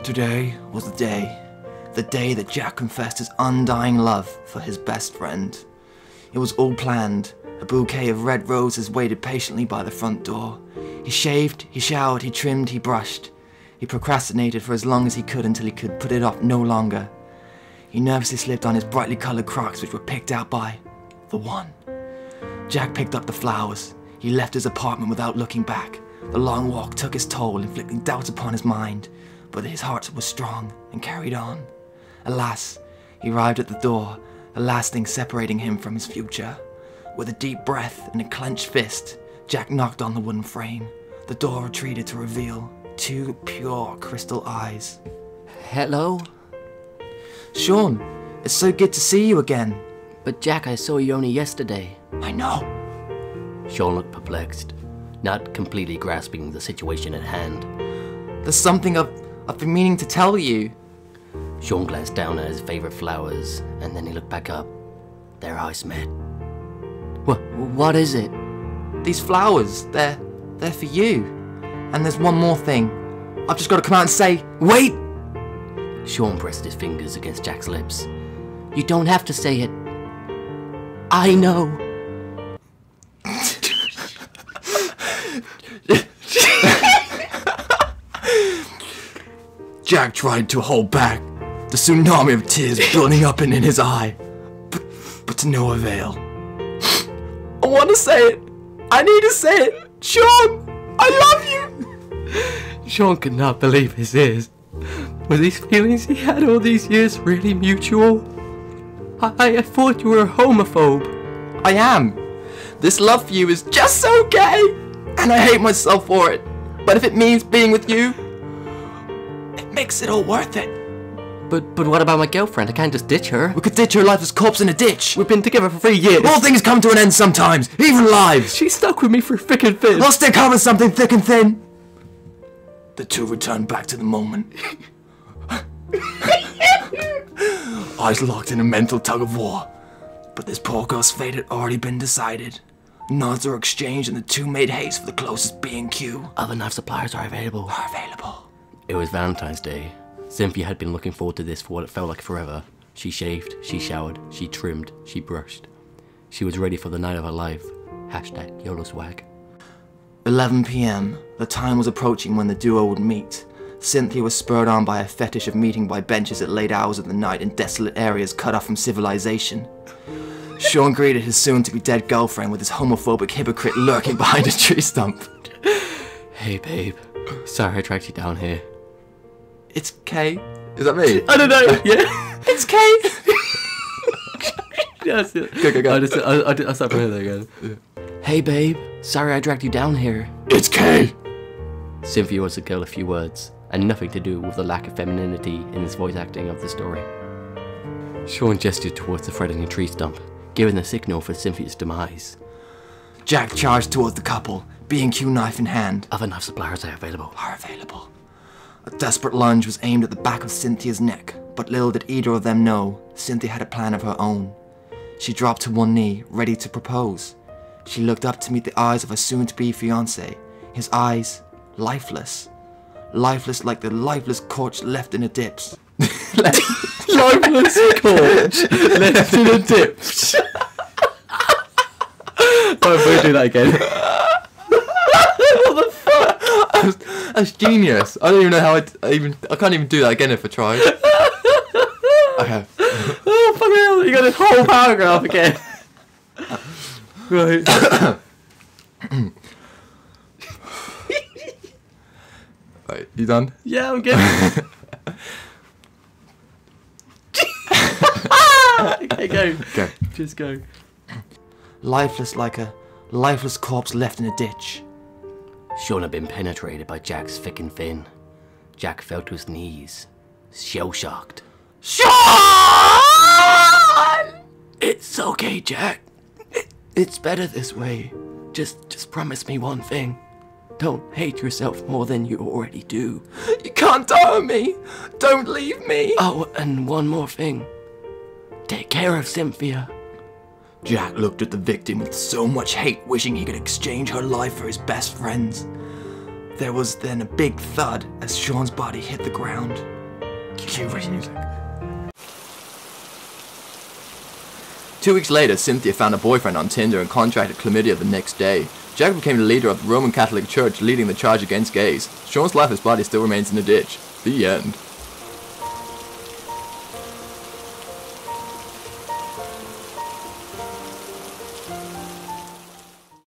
Today was the day that Jack confessed his undying love for his best friend. It was all planned. A bouquet of red roses waited patiently by the front door. He shaved, he showered, he trimmed, he brushed. He procrastinated for as long as he could until he could put it off no longer. He nervously slipped on his brightly coloured Crocs, which were picked out by the one. Jack picked up the flowers. He left his apartment without looking back. The long walk took its toll, inflicting doubts upon his mind, but his heart was strong and carried on. Alas, he arrived at the door, the last thing separating him from his future. With a deep breath and a clenched fist, Jack knocked on the wooden frame. The door retreated to reveal two pure crystal eyes. Hello? Sean, it's so good to see you again. But Jack, I saw you only yesterday. I know. Sean looked perplexed, not completely grasping the situation at hand. There's something I've been meaning to tell you. Sean glanced down at his favourite flowers, and then he looked back up. Their eyes met. What is it? These flowers, they're for you. And there's one more thing. I've just got to come out and say, wait! Sean pressed his fingers against Jack's lips. You don't have to say it. I know. Jack tried to hold back, the tsunami of tears building up in his eye, but to no avail. I want to say it. I need to say it. Sean, I love you. Sean could not believe his ears. Were these feelings he had all these years really mutual? I thought you were a homophobe. I am. This love for you is just so gay, and I hate myself for it. But if it means being with you, it makes it all worth it. But what about my girlfriend? I can't just ditch her. We could ditch her lifeless corpse in a ditch. We've been together for 3 years. All things come to an end sometimes, even lives. She's stuck with me through thick and thin. I'll stick her with something thick and thin. The two returned back to the moment. Eyes locked in a mental tug of war. But this poor girl's fate had already been decided. Nods were exchanged and the two made haste for the closest B&Q. Other knife suppliers are available. It was Valentine's Day. Cynthia had been looking forward to this for what it felt like forever. She shaved, she showered, she trimmed, she brushed. She was ready for the night of her life. Hashtag YOLO swag. 11 p.m. The time was approaching when the duo would meet. Cynthia was spurred on by a fetish of meeting by benches at late hours of the night in desolate areas cut off from civilization. Sean greeted his soon-to-be dead girlfriend with his homophobic hypocrite lurking behind a tree stump. Hey babe, sorry I tracked you down here. It's Kay. Is that me? I don't know. Yeah. It's Kay. Yes. Yeah. Go. I'll start from here again. Yeah. Hey babe, sorry I dragged you down here. It's Kay. Cynthia was the girl a few words, and nothing to do with the lack of femininity in his voice acting of the story. Sean gestured towards the threatening tree stump, giving the signal for Cynthia's demise. Jack charged towards the couple, B&Q knife in hand. Other knife suppliers are available. A desperate lunge was aimed at the back of Cynthia's neck, but little did either of them know, Cynthia had a plan of her own. She dropped to one knee, ready to propose. She looked up to meet the eyes of her soon-to-be fiancé, his eyes lifeless. Lifeless like the lifeless corpse left in a dips. Lifeless corpse left in a dips. Alright, we'll do that again. What the fuck? That's genius. I don't even know how I can't even do that again if I try. Okay. Oh fucking hell, you got this whole paragraph again. Right. Right, you done? Yeah, I'm good. Okay, go. Go. Just go. Lifeless like a lifeless corpse left in a ditch. Sean had been penetrated by Jack's thick and thin. Jack fell to his knees, shell-shocked. Sean! It's okay, Jack. It's better this way. Just promise me one thing. Don't hate yourself more than you already do. You can't hurt me. Don't leave me. Oh, and one more thing. Take care of Cynthia. Jack looked at the victim with so much hate, wishing he could exchange her life for his best friend's. There was then a big thud as Sean's body hit the ground. Cue music. 2 weeks later, Cynthia found a boyfriend on Tinder and contracted chlamydia the next day. Jack became the leader of the Roman Catholic Church, leading the charge against gays. Sean's lifeless body still remains in the ditch. The end.